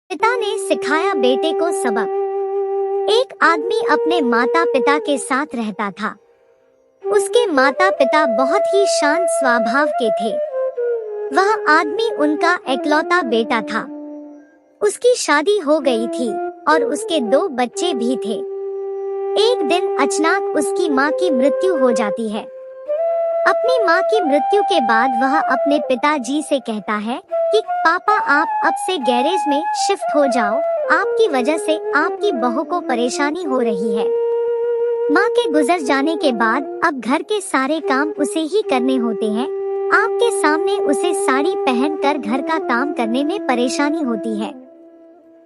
पिता ने सिखाया बेटे को सबक। एक आदमी अपने माता पिता के साथ रहता था। उसके माता पिता बहुत ही शांत स्वभाव के थे। वह आदमी उनका इकलौता बेटा था। उसकी शादी हो गई थी और उसके 2 बच्चे भी थे। एक दिन अचानक उसकी माँ की मृत्यु हो जाती है। अपनी माँ की मृत्यु के बाद वह अपने पिताजी से कहता है कि पापा आप अब से गैरेज में शिफ्ट हो जाओ, आपकी वजह से आपकी बहू को परेशानी हो रही है। माँ के गुजर जाने के बाद अब घर के सारे काम उसे ही करने होते हैं। आपके सामने उसे साड़ी पहनकर घर का काम करने में परेशानी होती है।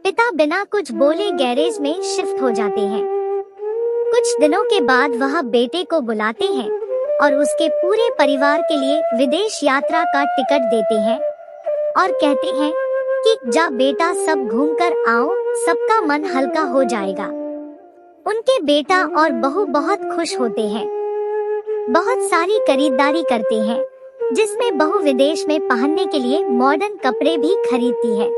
पिता बिना कुछ बोले गैरेज में शिफ्ट हो जाते हैं। कुछ दिनों के बाद वह बेटे को बुलाते हैं और उसके पूरे परिवार के लिए विदेश यात्रा का टिकट देते हैं और कहते हैं कि जा बेटा, सब घूमकर आओ, सबका मन हल्का हो जाएगा। उनके बेटा और बहू बहुत खुश होते हैं। बहुत सारी खरीदारी करते हैं, जिसमें बहू विदेश में पहनने के लिए मॉडर्न कपड़े भी खरीदती है।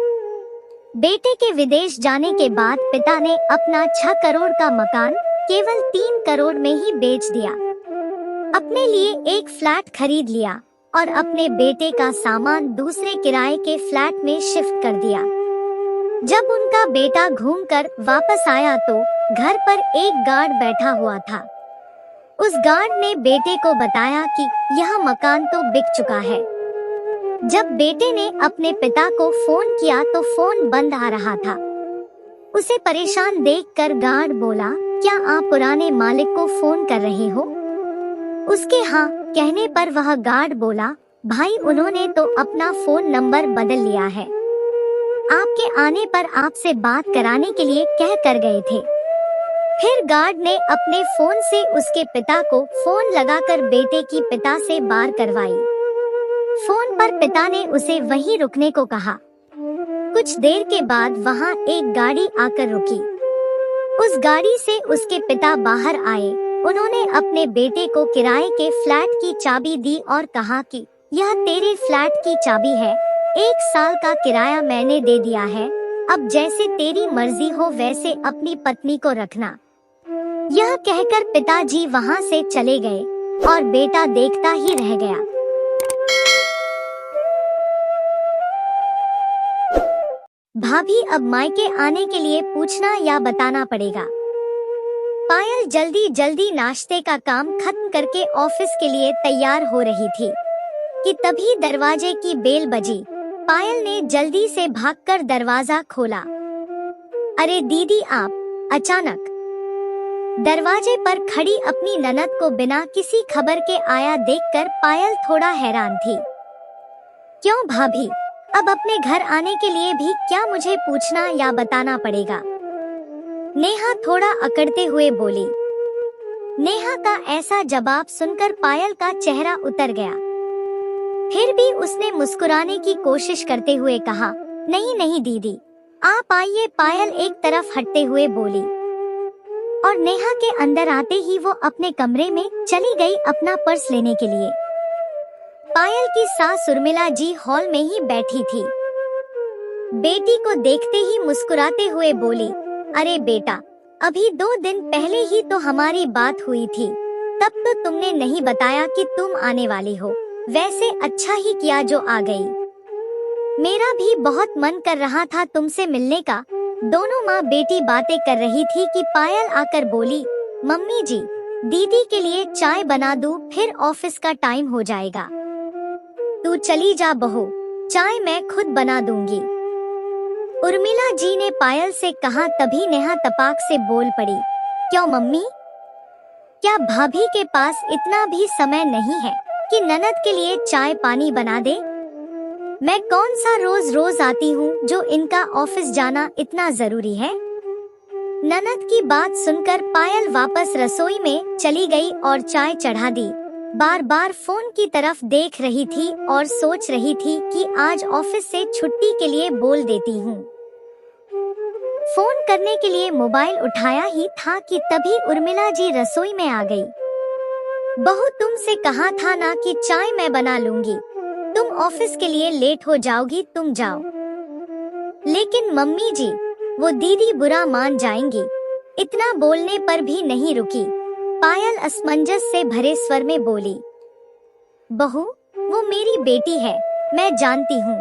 बेटे के विदेश जाने के बाद पिता ने अपना 6 करोड़ का मकान केवल 3 करोड़ में ही बेच दिया। अपने लिए एक फ्लैट खरीद लिया और अपने बेटे का सामान दूसरे किराए के फ्लैट में शिफ्ट कर दिया। जब उनका बेटा घूमकर वापस आया तो घर पर एक गार्ड बैठा हुआ था। उस गार्ड ने बेटे को बताया कि यह मकान तो बिक चुका है। जब बेटे ने अपने पिता को फोन किया तो फोन बंद आ रहा था। उसे परेशान देखकर गार्ड बोला, क्या आप पुराने मालिक को फोन कर रहे हो? उसके हाँ कहने पर वह गार्ड बोला, भाई उन्होंने तो अपना फोन नंबर बदल लिया है। आपके आने पर आपसे बात कराने के लिए कह कर गए थे। फिर गार्ड ने अपने फोन से उसके पिता को फोन लगाकर बेटे की पिता से बात करवाई। फोन पर पिता ने उसे वहीं रुकने को कहा। कुछ देर के बाद वहां एक गाड़ी आकर रुकी। उस गाड़ी से उसके पिता बाहर आए। उन्होंने अपने बेटे को किराए के फ्लैट की चाबी दी और कहा कि यह तेरे फ्लैट की चाबी है, 1 साल का किराया मैंने दे दिया है, अब जैसे तेरी मर्जी हो वैसे अपनी पत्नी को रखना। यह कहकर पिताजी वहां से चले गए और बेटा देखता ही रह गया। भाभी अब मायके आने के लिए पूछना या बताना पड़ेगा। पायल जल्दी जल्दी नाश्ते का काम खत्म करके ऑफिस के लिए तैयार हो रही थी कि तभी दरवाजे की बेल बजी। पायल ने जल्दी से भागकर दरवाजा खोला। अरे दीदी आप! अचानक दरवाजे पर खड़ी अपनी ननद को बिना किसी खबर के आया देखकर पायल थोड़ा हैरान थी। क्यों भाभी, अब अपने घर आने के लिए भी क्या मुझे पूछना या बताना पड़ेगा? नेहा थोड़ा अकड़ते हुए बोली। नेहा का ऐसा जवाब सुनकर पायल का चेहरा उतर गया। फिर भी उसने मुस्कुराने की कोशिश करते हुए कहा, नहीं नहीं दीदी, आप आइए। पायल एक तरफ हटते हुए बोली और नेहा के अंदर आते ही वो अपने कमरे में चली गई अपना पर्स लेने के लिए। पायल की सास उर्मिला जी हॉल में ही बैठी थी। बेटी को देखते ही मुस्कुराते हुए बोली, अरे बेटा, अभी 2 दिन पहले ही तो हमारी बात हुई थी, तब तो तुमने नहीं बताया कि तुम आने वाली हो। वैसे अच्छा ही किया जो आ गई। मेरा भी बहुत मन कर रहा था तुमसे मिलने का। दोनों माँ बेटी बातें कर रही थी कि पायल आकर बोली, मम्मी जी, दीदी के लिए चाय बना दूं, फिर ऑफिस का टाइम हो जाएगा। तू चली जा बहू, चाय मैं खुद बना दूंगी। उर्मिला जी ने पायल से कहा। तभी नेहा तपाक से बोल पड़ी, क्यों मम्मी, क्या भाभी के पास इतना भी समय नहीं है कि ननद के लिए चाय पानी बना दे? मैं कौन सा रोज रोज आती हूँ जो इनका ऑफिस जाना इतना जरूरी है? ननद की बात सुनकर पायल वापस रसोई में चली गई और चाय चढ़ा दी। बार बार फोन की तरफ देख रही थी और सोच रही थी कि आज ऑफिस से छुट्टी के लिए बोल देती हूँ। फोन करने के लिए मोबाइल उठाया ही था कि तभी उर्मिला जी रसोई में आ गई। बहू, तुमसे कहा था ना कि चाय मैं बना लूंगी, तुम ऑफिस के लिए लेट हो जाओगी, तुम जाओ। लेकिन मम्मी जी, वो दीदी बुरा मान जाएंगी। इतना बोलने पर भी नहीं रुकी। पायल असमंजस से भरे स्वर में बोली, बहू, वो मेरी बेटी है, मैं जानती हूँ।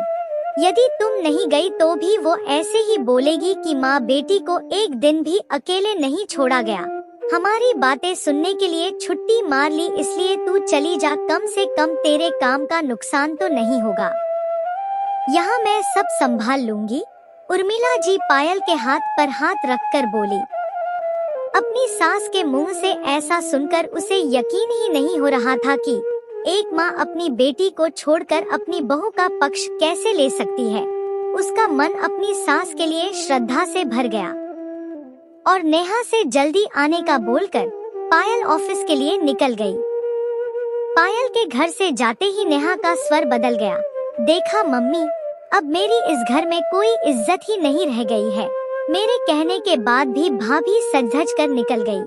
यदि तुम नहीं गई तो भी वो ऐसे ही बोलेगी कि माँ बेटी को एक दिन भी अकेले नहीं छोड़ा गया। हमारी बातें सुनने के लिए छुट्टी मार ली, इसलिए तू चली जा, कम से कम तेरे काम का नुकसान तो नहीं होगा। यहाँ मैं सब संभाल लूंगी। उर्मिला जी पायल के हाथ पर हाथ रखकर बोली। अपनी सास के मुंह से ऐसा सुनकर उसे यकीन ही नहीं हो रहा था कि एक माँ अपनी बेटी को छोड़कर अपनी बहू का पक्ष कैसे ले सकती है। उसका मन अपनी सास के लिए श्रद्धा से भर गया और नेहा से जल्दी आने का बोलकर पायल ऑफिस के लिए निकल गई। पायल के घर से जाते ही नेहा का स्वर बदल गया। देखा मम्मी, अब मेरी इस घर में कोई इज्जत ही नहीं रह गई है। मेरे कहने के बाद भी भाभी सज-धज कर निकल गई।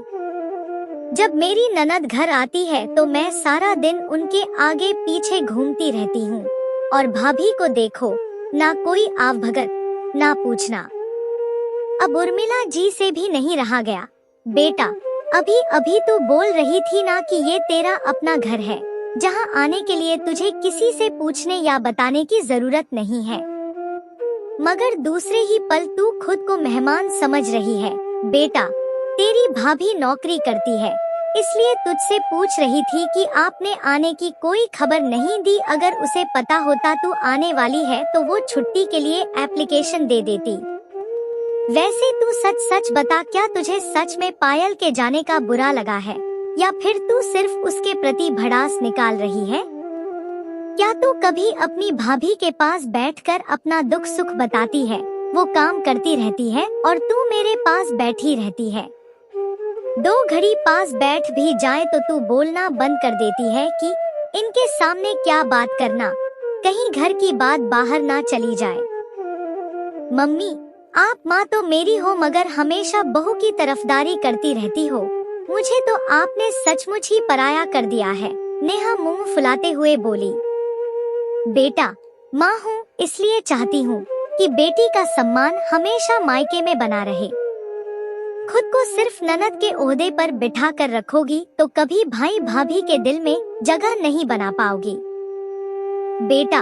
जब मेरी ननद घर आती है तो मैं सारा दिन उनके आगे पीछे घूमती रहती हूँ और भाभी को देखो, ना कोई आवभगत, ना पूछना। अब उर्मिला जी से भी नहीं रहा गया। बेटा, अभी अभी तू बोल रही थी ना कि ये तेरा अपना घर है, जहाँ आने के लिए तुझे किसी से पूछने या बताने की जरूरत नहीं है, मगर दूसरे ही पल तू खुद को मेहमान समझ रही है। बेटा, तेरी भाभी नौकरी करती है, इसलिए तुझसे पूछ रही थी कि आपने आने की कोई खबर नहीं दी। अगर उसे पता होता तू आने वाली है तो वो छुट्टी के लिए एप्लीकेशन दे देती। वैसे तू सच सच बता, क्या तुझे सच में पायल के जाने का बुरा लगा है या फिर तू सिर्फ उसके प्रति भड़ास निकाल रही है? क्या तू कभी अपनी भाभी के पास बैठकर अपना दुख सुख बताती है? वो काम करती रहती है और तू मेरे पास बैठी रहती है। 2 घड़ी पास बैठ भी जाए तो तू बोलना बंद कर देती है कि इनके सामने क्या बात करना, कहीं घर की बात बाहर ना चली जाए। मम्मी, आप माँ तो मेरी हो मगर हमेशा बहू की तरफदारी करती रहती हो। मुझे तो आपने सचमुच ही पराया कर दिया है। नेहा मुंह फुलाते हुए बोली। बेटा, माँ हूँ इसलिए चाहती हूँ कि बेटी का सम्मान हमेशा मायके में बना रहे। खुद को सिर्फ ननद के ओहदे पर बिठा कर रखोगी तो कभी भाई भाभी के दिल में जगह नहीं बना पाओगी। बेटा,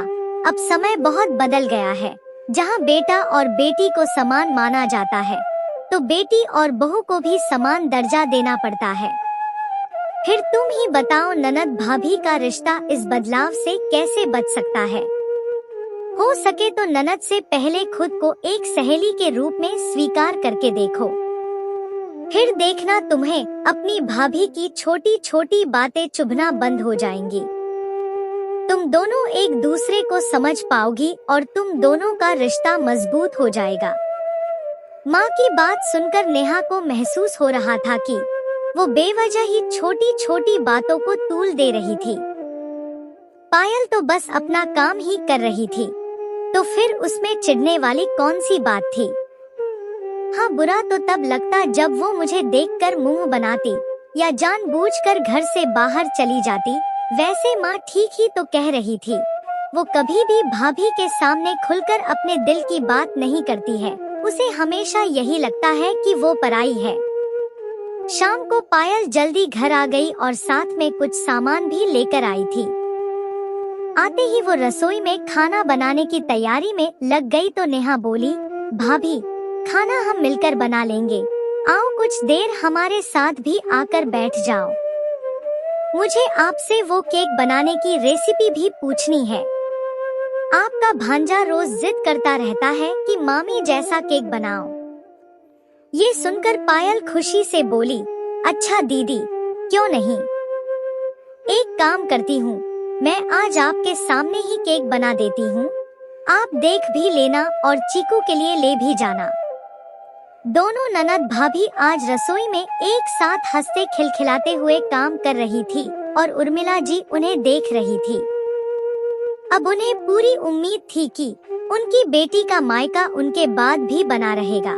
अब समय बहुत बदल गया है। जहाँ बेटा और बेटी को समान माना जाता है तो बेटी और बहू को भी समान दर्जा देना पड़ता है। फिर तुम ही बताओ, ननद भाभी का रिश्ता इस बदलाव से कैसे बच सकता है? हो सके तो ननद से पहले खुद को एक सहेली के रूप में स्वीकार करके देखो। फिर देखना तुम्हें अपनी भाभी की छोटी छोटी बातें चुभना बंद हो जाएंगी। तुम दोनों एक दूसरे को समझ पाओगी और तुम दोनों का रिश्ता मजबूत हो जाएगा। माँ की बात सुनकर नेहा को महसूस हो रहा था कि वो बेवजह ही छोटी छोटी बातों को तूल दे रही थी। पायल तो बस अपना काम ही कर रही थी, तो फिर उसमें चिढ़ने वाली कौन सी बात थी? हाँ, बुरा तो तब लगता जब वो मुझे देखकर मुंह बनाती या जानबूझकर घर से बाहर चली जाती। वैसे माँ ठीक ही तो कह रही थी। वो कभी भी भाभी के सामने खुलकर अपने दिल की बात नहीं करती है। उसे हमेशा यही लगता है कि वो पराई है। शाम को पायल जल्दी घर आ गई और साथ में कुछ सामान भी लेकर आई थी। आते ही वो रसोई में खाना बनाने की तैयारी में लग गई तो नेहा बोली, भाभी, खाना हम मिलकर बना लेंगे। आओ कुछ देर हमारे साथ भी आकर बैठ जाओ। मुझे आपसे वो केक बनाने की रेसिपी भी पूछनी है। आपका भांजा रोज जिद करता रहता है कि मामी जैसा केक बनाओ। ये सुनकर पायल खुशी से बोली, अच्छा दीदी, क्यों नहीं। एक काम करती हूँ, मैं आज आपके सामने ही केक बना देती हूँ। आप देख भी लेना और चीकू के लिए ले भी जाना। दोनों ननद भाभी आज रसोई में एक साथ हंसते खिलखिलाते हुए काम कर रही थी और उर्मिला जी उन्हें देख रही थी। अब उन्हें पूरी उम्मीद थी कि उनकी बेटी का मायका उनके बाद भी बना रहेगा।